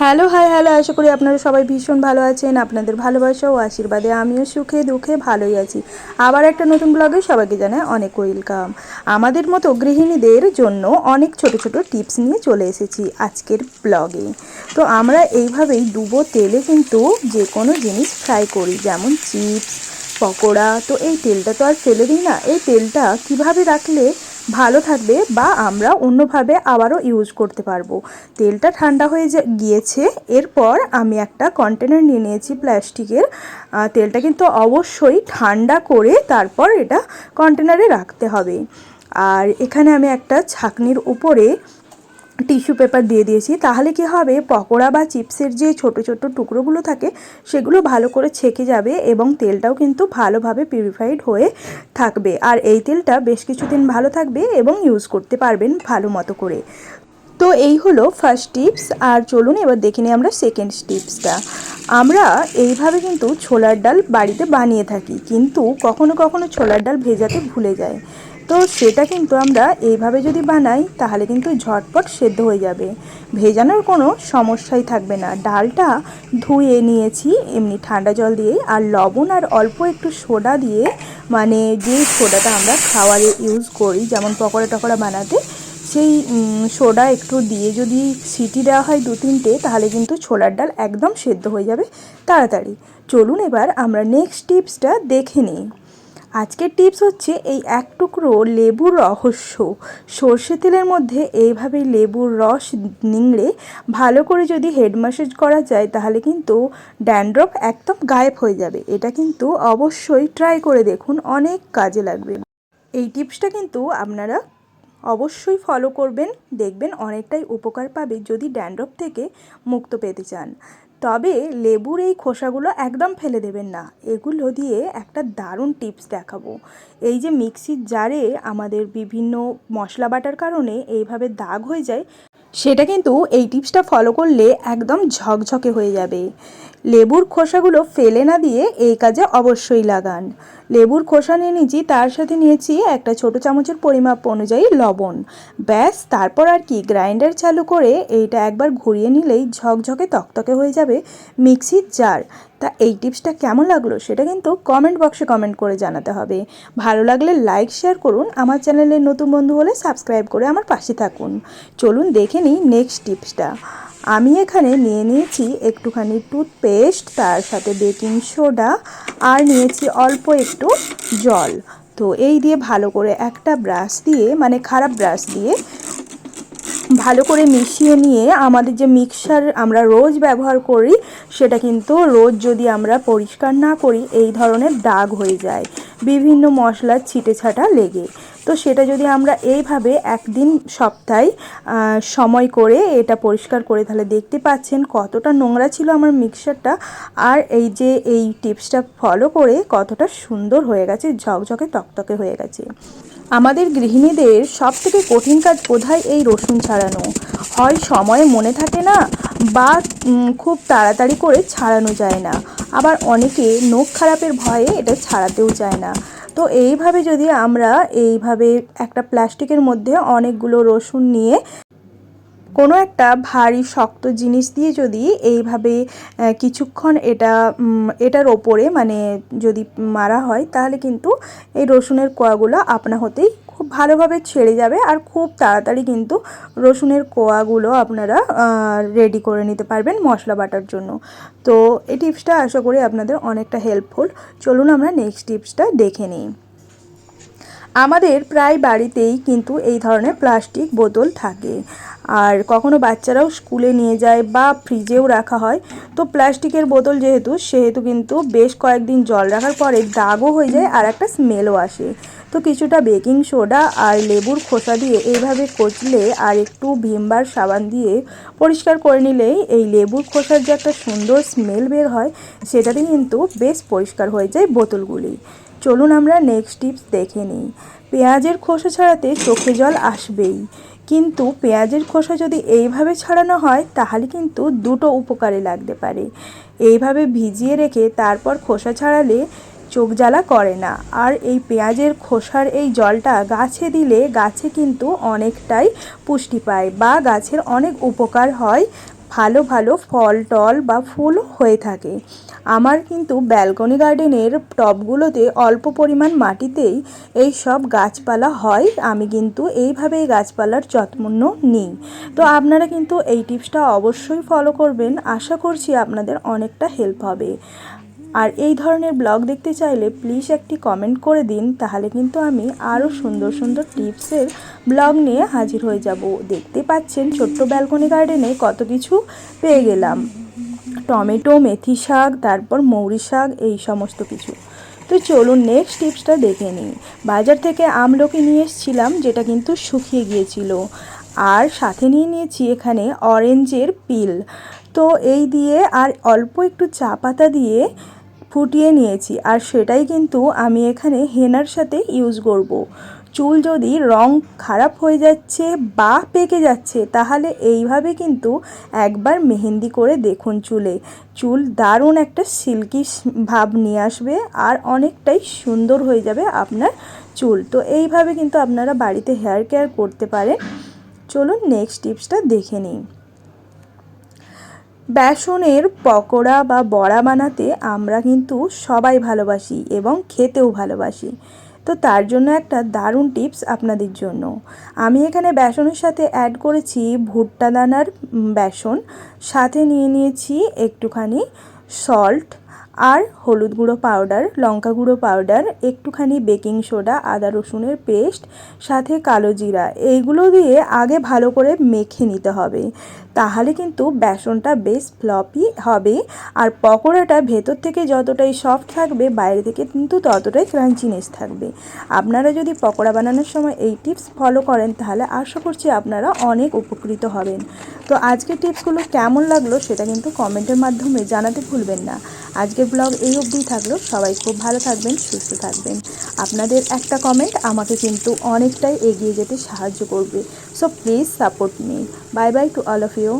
Hello hi hello, আশা করি আপনারা সবাই ভীষণ ভালো আছেন। আপনাদের ভালোবাসা ও আশীর্বাদে আমিও সুখে দুঃখে ভালোই আছি। আবার একটা নতুন ব্লগে সবাইকে জানাই অনেক ওয়েলকাম। আমাদের মতো গৃহিণীদের জন্য অনেক ছোট ছোট টিপস নিয়ে চলে এসেছি আজকের ব্লগে। তো আমরা এইভাবেই ডুবো তেলে কিন্তু যে কোনো জিনিস ফ্রাই করি, যেমন চিপস, পকোড়া। তো এই তেলটা তো আর ফেলে দিই না। এই তেলটা কিভাবে রাখলে ভালো থাকবে বা আমরা অন্যভাবে আবারও ইউজ করতে পারবো। তেলটা ঠান্ডা হয়ে গিয়েছে। এরপর আমি একটা কন্টেনার নিয়ে নিয়েছি প্লাস্টিকের। তেলটা কিন্তু অবশ্যই ঠান্ডা করে তারপর এটা কন্টেনারে রাখতে হবে। আর এখানে আমি একটা ছাঁকনির উপরে টিস্যু পেপার দিয়ে দিয়েছি। তাহলে কি হবে, পকোড়া বা চিপসের যে ছোট ছোট টুকরোগুলো থাকে সেগুলো ভালো করে ছেঁকে যাবে এবং তেলটাও কিন্তু ভালোভাবে পিউরিফাইড হয়ে থাকবে। আর এই তেলটা বেশ কিছুদিন ভালো থাকবে এবং ইউজ করতে পারবেন ভালো মতো করে। তো এই হলো ফার্স্ট টিপস। আর চলুন এবার দেখে নিই আমরা সেকেন্ড টিপসটা। আমরা এইভাবে কিন্তু ছোলার ডাল বাড়িতে বানিয়ে থাকি, কিন্তু কখনো কখনো ছোলার ডাল ভেজাতে ভুলে যায়। তো সেটা কিন্তু আমরা এইভাবে যদি বানাই তাহলে কিন্তু ঝটপট সেদ্ধ হয়ে যাবে, ভেজানোর কোনো সমস্যাই থাকবে না। ডালটা ধুয়ে নিয়েছি এমনি ঠান্ডা জল দিয়ে, আর লবণ আর অল্প একটু সোডা দিয়ে, মানে যে সোডাটা আমরা খাওয়ারে ইউজ করি যেমন পকোড়া টকোড়া বানাতে, সেই সোডা একটু দিয়ে যদি সিটি দেওয়া হয় 2-3টে, তাহলে কিন্তু ছোলার ডাল একদম সেদ্ধ হয়ে যাবে তাড়াতাড়ি। চলুন এবার আমরা নেক্সট টিপসটা দেখে নিই। আজকের টিপস হচ্ছে এই এক টুকরো লেবুর রহস্য। সর্ষে তেলের মধ্যে এইভাবে লেবুর রস নিংড়ে ভালো করে যদি হেড ম্যাসাজ করা যায় তাহলে কিন্তু ড্যান্ড্রফ একদম গায়েব হয়ে যাবে। এটা কিন্তু অবশ্যই ট্রাই করে দেখুন, অনেক কাজে লাগবে। এই টিপসটা কিন্তু আপনারা অবশ্যই ফলো করবেন, দেখবেন অনেকটাই উপকার পাবে যদি ড্যান্ড্রফ থেকে মুক্ত পেতে চান। তবে লেবুর এই খোসাগুলো একদম ফেলে দেবেন না। এগুলো দিয়ে একটা দারুণ টিপস দেখাবো। এই যে মিক্সির জারে আমাদের বিভিন্ন মশলা বাটার কারণে এইভাবে দাগ হয়ে যায়, সেটা কিন্তু এই টিপসটা ফলো করলে একদম ঝকঝকে হয়ে যাবে। লেবুর খোসাগুলো ফেলে না দিয়ে এই কাজে অবশ্যই লাগান। লেবুর খোসা নিয়ে নিয়েছি, তার সাথে নিয়েছি একটা ছোটো চামচের পরিমাপ অনুযায়ী লবণ। ব্যাস, তারপর আর কি, গ্রাইন্ডার চালু করে এইটা একবার ঘুরিয়ে নিলেই ঝকঝকে তকতকে হয়ে যাবে মিক্সির জার। তা এই টিপসটা কেমন লাগলো সেটা কিন্তু কমেন্ট বক্সে কমেন্ট করে জানাতে হবে। ভালো লাগলে লাইক শেয়ার করুন, আমার চ্যানেলে নতুন বন্ধু হলে সাবস্ক্রাইব করে আমার পাশে থাকুন। চলুন দেখে নিই নেক্সট টিপসটা। আমি এখানে নিয়ে নিয়েছি একটুখানি টুথপেস্ট, তার সাথে বেকিং সোডা, আর নিয়েছি অল্প একটু জল। তো এই দিয়ে ভালো করে একটা ব্রাশ দিয়ে, মানে খারাপ ব্রাশ দিয়ে ভালো করে মিশিয়ে নিয়ে, আমাদের যে মিক্সার আমরা রোজ ব্যবহার করি সেটা কিন্তু রোজ যদি আমরা পরিষ্কার না করি এই ধরনের দাগ হয়ে যায় বিভিন্ন মশলার ছিটে ছাটা লেগে। তো সেটা যদি আমরা এইভাবে একদিন সপ্তাহে সময় করে এটা পরিষ্কার করে, তাহলে দেখতে পাচ্ছেন কতটা নোংরা ছিল আমার মিক্সারটা। আর এই যে এই টিপসটা ফলো করে কতটা সুন্দর হয়ে গেছে, ঝকঝকে তকতকে হয়ে গেছে। আমাদের গৃহিণীদের সব থেকে কঠিন কাজ বোধহয় এই রসুন ছাড়ানো। হয় সময়ে মনে থাকে না, বা খুব তাড়াতাড়ি করে ছাড়ানো যায় না। আবার অনেকে নখ খারাপের ভয়ে এটা ছাড়াতেও চায় না। তো এইভাবে যদি আমরা এইভাবে একটা প্লাস্টিকের মধ্যে অনেকগুলো রসুন নিয়ে কোনো একটা ভারী শক্ত জিনিস দিয়ে যদি এইভাবে কিছুক্ষণ এটার ওপরে মানে যদি মারা হয়, তাহলে কিন্তু এই রসুনের কোয়াগুলো আপনা হতেই খুব ভালোভাবে ছেড়ে যাবে। আর খুব তাড়াতাড়ি কিন্তু রসুনের কোয়াগুলো আপনারা রেডি করে নিতে পারবেন মশলা বাটার জন্য। তো এই টিপসটা আশা করি আপনাদের অনেকটা হেল্পফুল। চলুন আমরা নেক্সট টিপসটা দেখে নিই। আমাদের প্রায় বাড়িতেই কিন্তু এই ধরনের প্লাস্টিক বোতল থাকে, আর কখনো বাচ্চারাও স্কুলে নিয়ে যায় বা ফ্রিজেও রাখা হয়। তো প্লাস্টিকের বোতল সেহেতু কিন্তু বেশ কয়েকদিন জল রাখার পরে দাগও হয়ে যায় আর একটা স্মেলও আসে। তো কিছুটা বেকিং সোডা আর লেবুর খোসা দিয়ে এইভাবে কচলে আর একটু ভিমবার সাবান দিয়ে পরিষ্কার করে নিলেই এই লেবুর খোসার যে একটা সুন্দর স্মেল বের হয়, সেটাতে কিন্তু বেশ পরিষ্কার হয়ে যায় বোতলগুলি। চলুন আমরা নেক্সট টিপস দেখে নিই। পেঁয়াজের খোসা ছাড়াতে চোখে জল আসবেই, কিন্তু পেঁয়াজের খোসা যদি এইভাবে ছাড়ানো হয় তাহলে কিন্তু দুটো উপকারে লাগতে পারে। এইভাবে ভিজিয়ে রেখে তারপর খোসা ছাড়ালে চোখ জ্বালা করে না। আর এই পেঁয়াজের খোসার এই জলটা গাছে দিলে গাছে কিন্তু অনেকটাই পুষ্টি পায় বা গাছের অনেক উপকার হয় ভালো ভালো ফল টল বা ফুল হয়ে থাকে। আমার কিন্তু ব্যালকনি গার্ডেনের টবগুলোতে অল্প পরিমাণ মাটিতেই এই সব গাছপালা হয়। আমি কিন্তু এইভাবেই গাছপালার যত্ন নিই। তো আপনারা কিন্তু এই টিপসটা অবশ্যই ফলো করবেন, আশা করছি আপনাদের অনেকটা হেল্প হবে। আর এই ধরনের ব্লগ দেখতে চাইলে প্লিজ একটি কমেন্ট করে দিন, তাহলে কিন্তু আমি আরও সুন্দর সুন্দর টিপসের ব্লগ নিয়ে হাজির হয়ে যাব। দেখতে পাচ্ছেন ছোট্ট ব্যালকনি গার্ডেনে কত কিছু পেয়ে গেলাম, টমেটো, মেথি শাক, তারপর মৌরি শাক, এই সমস্ত কিছু। তো চলুন নেক্সট টিপসটা দেখে নিই। বাজার থেকে আমলকি নিয়ে এসেছিলাম, যেটা কিন্তু শুকিয়ে গিয়েছিল। আর সাথে নিয়ে নিয়েছি এখানে অরেঞ্জের পিল। তো এই দিয়ে আর অল্প একটু চা পাতা দিয়ে ফুটিয়ে নিয়েছি, আর সেটাই কিন্তু আমি এখানে হেনার সাথে ইউজ করব। চুল যদি রং খারাপ হয়ে যাচ্ছে বা পেকে যাচ্ছে, তাহলে এইভাবে কিন্তু একবার মেহেন্দি করে দেখুন চুলে। চুল দারুণ একটা সিল্কি ভাব নিয়ে আসবে আর অনেকটাই সুন্দর হয়ে যাবে আপনার চুল। তো এইভাবে কিন্তু আপনারা বাড়িতে হেয়ার কেয়ার করতে পারেন। চলুন নেক্সট টিপসটা দেখে নিই। বেসনের পকোড়া বা বড়া বানাতে আমরা কিন্তু সবাই ভালোবাসি এবং খেতেও ভালোবাসি। তো তার জন্য একটা দারুণ টিপস আপনাদের জন্য। আমি এখানে বেসনের সাথে অ্যাড করেছি ভুট্টা দানার বেসন, সাথে নিয়ে নিয়েছি একটুখানি সল্ট আর হলুদ গুঁড়ো পাউডার, লঙ্কা গুঁড়ো পাউডার, একটুখানি বেকিং সোডা, আদা রসুনের পেস্ট, সাথে কালো জিরা। এইগুলো দিয়ে আগে ভালো করে মেখে নিতে হবে, তাহলে কিন্তু বেসনটা বেশ ফ্লপি হবে। আর পকোড়াটা ভেতর থেকে যতটাই সফট থাকবে, বাইরে থেকে কিন্তু ততটাই ক্রাঞ্চিনেস থাকবে। আপনারা যদি পকোড়া বানানোর সময় এই টিপস ফলো করেন, তাহলে আশা করছি আপনারা অনেক উপকৃত হবেন। তো আজকের টিপসগুলো কেমন লাগলো সেটা কিন্তু কমেন্টের মাধ্যমে জানাতে ভুলবেন না। আজকের ব্লগ এই অবধিই থাকলো। সবাই খুব ভালো থাকবেন, সুস্থ থাকবেন। আপনাদের একটা কমেন্ট আমাকে কিন্তু অনেকটাই এগিয়ে যেতে সাহায্য করবে। So please support me. Bye bye to all of you.